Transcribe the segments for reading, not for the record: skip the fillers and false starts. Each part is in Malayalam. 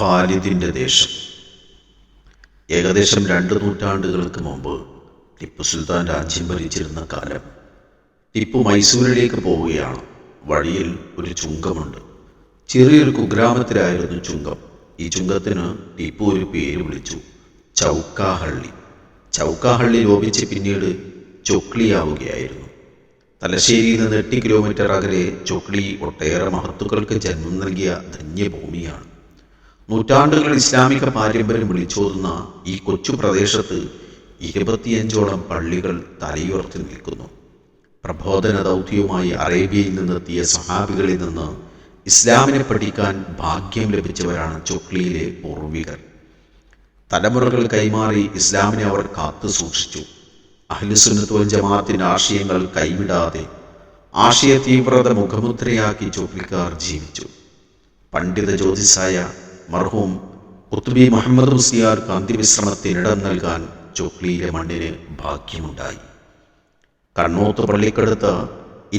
ഖാലിദിൻ്റെ ദേശം. ഏകദേശം 2 നൂറ്റാണ്ടുകൾക്ക് മുമ്പ് ടിപ്പു സുൽത്താൻ രാജ്യം ഭരിച്ചിരുന്ന കാലം. ടിപ്പു മൈസൂരിലേക്ക് പോവുകയാണ്. വഴിയിൽ ഒരു ചുങ്കമുണ്ട്. ചെറിയൊരു കുഗ്രാമത്തിലായിരുന്നു ചുങ്കം. ഈ ചുങ്കത്തിന് ടിപ്പു ഒരു പേര് വിളിച്ചു, ചൗക്കാഹള്ളി. ചൗക്കാഹള്ളി ലോപിച്ച് പിന്നീട് ചൊക്ലിയാവുകയായിരുന്നു. തലശ്ശേരിയിൽ നിന്ന് 8 കിലോമീറ്റർ അകലെ ചൊക്ലി ഒട്ടേറെ മഹത്തുക്കൾക്ക് ജന്മം നൽകിയ ധന്യഭൂമിയാണ്. നൂറ്റാണ്ടുകൾ ഇസ്ലാമിക പാരമ്പര്യം വിളിച്ചോതുന്ന ഈ കൊച്ചു പ്രദേശത്ത് 25ഓളം പള്ളികൾ തലയുയർത്തി നിൽക്കുന്നു. പ്രബോധന ദൗത്യവുമായി അറേബ്യയിൽ നിന്നെത്തിയ സഹാബികളിൽ നിന്ന് ഇസ്ലാമിനെ പഠിക്കാൻ ഭാഗ്യം ലഭിച്ചവരാണ് ചൊക്ലിയിലെ പൂർവികർ. തലമുറകൾ കൈമാറി ഇസ്ലാമിനെ അവർ കാത്തു സൂക്ഷിച്ചു. അഹ്ലുസുന്നത്ത് വൽ ജമാഅത്തിന്റെ ആശയങ്ങൾ കൈവിടാതെ ആശയ തീവ്രത മുഖമുദ്രയാക്കി ചൊക്ലിക്കാർ ജീവിച്ചു. പണ്ഡിത ജ്യോതിസായ മർഹൂം ഖുത്ബി മുഹമ്മദ് മുസ്ലിയാർക്ക് അന്ത്യവിശ്രമത്തിനിടം നൽകാൻ ചൊക്ലിയിലെ മണ്ണിന് ഭാഗ്യമുണ്ടായി. കണ്ണോത്ത് പള്ളിക്കടുത്ത്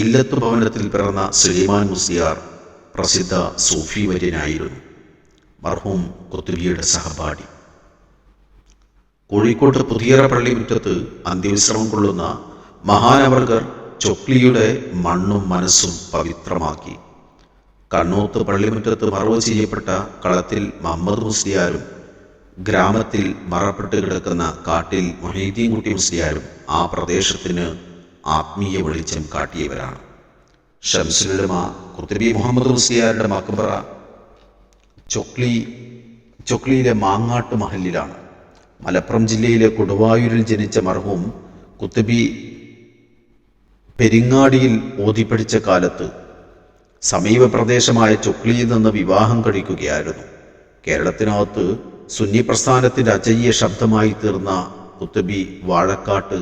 ഇല്ലത്ത് ഭവനത്തിൽ പിറന്ന സുലൈമാൻ മുസ്ലിയാർ പ്രസിദ്ധ സൂഫി വര്യനായിരുന്നു. മർഹൂം ഖുത്ബിയുടെ സഹപാഠി. കോഴിക്കോട് പുതിയറ പള്ളി മുറ്റത്ത് അന്ത്യവിശ്രമം കൊള്ളുന്ന മഹാനവർഗർ ചൊക്ലിയുടെ മണ്ണും മനസ്സും പവിത്രമാക്കി. കണ്ണോത്ത് പള്ളിമുറ്റത്ത് മറവ് ചെയ്യപ്പെട്ട കളത്തിൽ മുഹമ്മദ് മുസ്ലിയാരും ഗ്രാമത്തിൽ മറപ്പെട്ട് കിടക്കുന്ന കാട്ടിൽ മൊഹീദ്ദീൻ കുട്ടി മുസ്ലിയാരും ആ പ്രദേശത്തിന് ആത്മീയ വെളിച്ചം കാട്ടിയവരാണ്. ശംസുൽ ഉലമ ഖുത്ബി മുഹമ്മദ് മുസ്ലിയാരുടെ മക്ബറ ചൊക്ലിയിലെ മാങ്ങാട്ട് മഹലിലാണ്. മലപ്പുറം ജില്ലയിലെ കൊടുവായൂരിൽ ജനിച്ച മർഹൂം ഖുത്ബി പെരിങ്ങാടിയിൽ ഓതിപ്പടിച്ച കാലത്ത് സമീപ പ്രദേശമായ ചൊക്ലിയിൽ നിന്ന് വിവാഹം കഴിക്കുകയായിരുന്നു. കേരളത്തിനകത്ത് സുന്നി പ്രസ്ഥാനത്തിന്റെ അജയ്യ ശബ്ദമായി തീർന്ന ഖുത്ബി വാഴക്കാട്ട്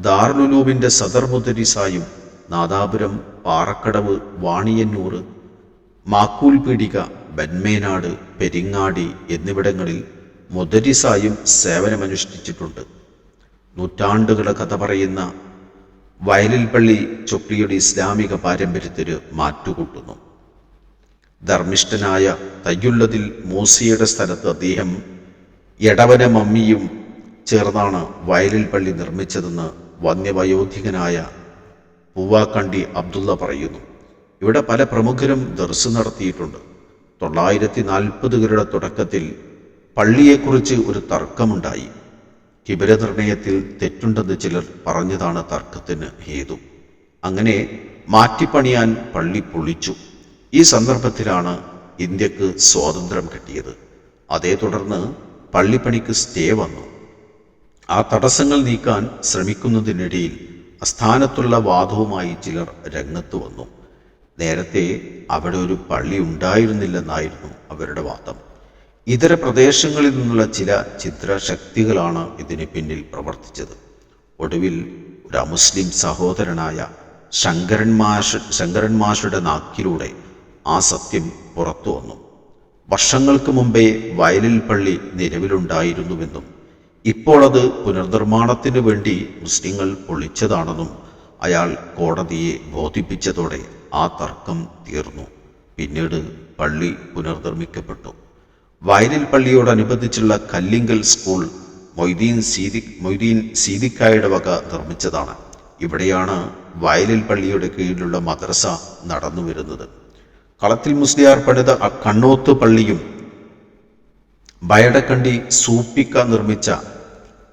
ദാറുൽ ഉലൂമിന്റെ സദർ മുദരിസായും നാദാപുരം, പാറക്കടവ്, വാണിയന്നൂർ, മാക്കൂൽ പീടിക, ബന്മേനാട്, പെരിങ്ങാടി എന്നിവിടങ്ങളിൽ മുദരിസായും സേവനമനുഷ്ഠിച്ചിട്ടുണ്ട്. നൂറ്റാണ്ടുകളുടെ കഥ പറയുന്ന വയലിൽ പള്ളി ചൊക്ലിയുടെ ഇസ്ലാമിക പാരമ്പര്യത്തിന് മാറ്റുകൂട്ടുന്നു. ധർമ്മിഷ്ഠനായ തയ്യുള്ളതിൽ മൂസിയുടെ സ്ഥലത്ത് അദ്ദേഹം എടവന മമ്മിയും ചേർന്നാണ് വയലിൽ പള്ളി നിർമ്മിച്ചതെന്ന് വന്യവയോധികനായ പൂവാക്കണ്ടി അബ്ദുള്ള പറയുന്നു. ഇവിടെ പല പ്രമുഖരും ദർസ് നടത്തിയിട്ടുണ്ട്. 940കളുടെ തുടക്കത്തിൽ പള്ളിയെക്കുറിച്ച് ഒരു തർക്കമുണ്ടായി. കിബില നിർണയത്തിൽ തെറ്റുണ്ടെന്ന് ചിലർ പറഞ്ഞതാണ് തർക്കത്തിന് ഹേതു. അങ്ങനെ മാറ്റിപ്പണിയാൻ പള്ളി പൊളിച്ചു. ഈ സന്ദർഭത്തിലാണ് ഇന്ത്യക്ക് സ്വാതന്ത്ര്യം കിട്ടിയത്. അതേ തുടർന്ന് പള്ളിപ്പണിക്ക് സ്റ്റേ വന്നു. ആ തടസ്സങ്ങൾ നീക്കാൻ ശ്രമിക്കുന്നതിനിടയിൽ അസ്ഥാനത്തുള്ള വാദവുമായി ചിലർ രംഗത്ത് വന്നു. നേരത്തെ അവിടെ ഒരു പള്ളി ഉണ്ടായിരുന്നില്ലെന്നായിരുന്നു അവരുടെ വാദം. ഇതര പ്രദേശങ്ങളിൽ നിന്നുള്ള ചില ചിത്രശക്തികളാണ് ഇതിന് പിന്നിൽ പ്രവർത്തിച്ചത്. ഒടുവിൽ ഒരു അമുസ്ലിം സഹോദരനായ ശങ്കരൻ മാഷുടെ നാക്കിലൂടെ ആ സത്യം പുറത്തു വന്നു. വർഷങ്ങൾക്ക് മുമ്പേ വയലിൽ പള്ളി നിലവിലുണ്ടായിരുന്നുവെന്നും ഇപ്പോൾ അത് പുനർനിർമ്മാണത്തിന് വേണ്ടി മുസ്ലിങ്ങൾ പൊളിച്ചതാണെന്നും അയാൾ കോടതിയെ ബോധിപ്പിച്ചതോടെ ആ തർക്കം തീർന്നു. പിന്നീട് പള്ളി പുനർനിർമ്മിക്കപ്പെട്ടു. വയലിൽ പള്ളിയോടനുബന്ധിച്ചുള്ള കല്ലിങ്കൽ സ്കൂൾ മൊയ്തീൻ സീദിക്കായുടെ വക നിർമ്മിച്ചതാണ്. ഇവിടെയാണ് വയലിൽ പള്ളിയുടെ കീഴിലുള്ള മദ്രസ നടന്നു വരുന്നത്. കളത്തിൽ മുസ്ലിയാർ പണിത കണ്ണോത്ത് പള്ളിയും ബയടക്കണ്ടി സൂപ്പിക്ക നിർമ്മിച്ച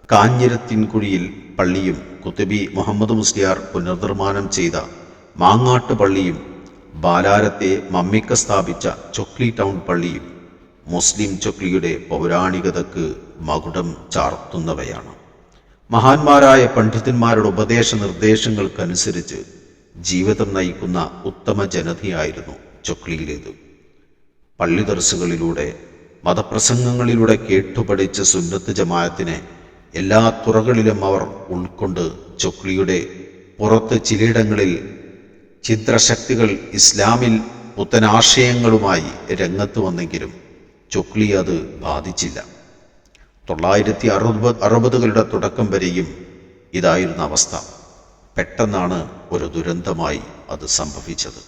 കാഞ്ഞിരത്തിൻകുഴിയിൽ പള്ളിയും ഖുത്ബി മുഹമ്മദ് മുസ്ലിയാർ പുനർനിർമ്മാണം ചെയ്ത മാങ്ങാട്ട് പള്ളിയും ബാലാരത്തെ മമ്മിക്ക സ്ഥാപിച്ച ചൊക്ലി ടൗൺ പള്ളിയും മുസ്ലിം ചൊക്ലിയുടെ പൗരാണികതയ്ക്ക് മകുടം ചാർത്തുന്നവയാണ്. മഹാന്മാരായ പണ്ഡിതന്മാരുടെ ഉപദേശ നിർദ്ദേശങ്ങൾക്കനുസരിച്ച് ജീവിതം നയിക്കുന്ന ഉത്തമ ജനതയായിരുന്നു ചൊക്ലിയിലേത്. പള്ളി ദർസുകളിലൂടെ മതപ്രസംഗങ്ങളിലൂടെ കേട്ടുപഠിച്ച സുന്നത്ത് ജമാഅത്തിനെ എല്ലാ തുറകളിലും അവർ ഉൾക്കൊണ്ട് ചൊക്ലിയുടെ പുറത്ത് ചിലയിടങ്ങളിൽ ചിത്രശക്തികൾ ഇസ്ലാമിൽ പുത്തനാശയങ്ങളുമായി രംഗത്ത് വന്നെങ്കിലും ചൊക്ലി അത് ബാധിച്ചില്ല. 960കളുടെ തുടക്കം വരെയും ഇതായിരുന്ന അവസ്ഥ. പെട്ടെന്നാണ് ഒരു ദുരന്തമായി അത് സംഭവിച്ചത്.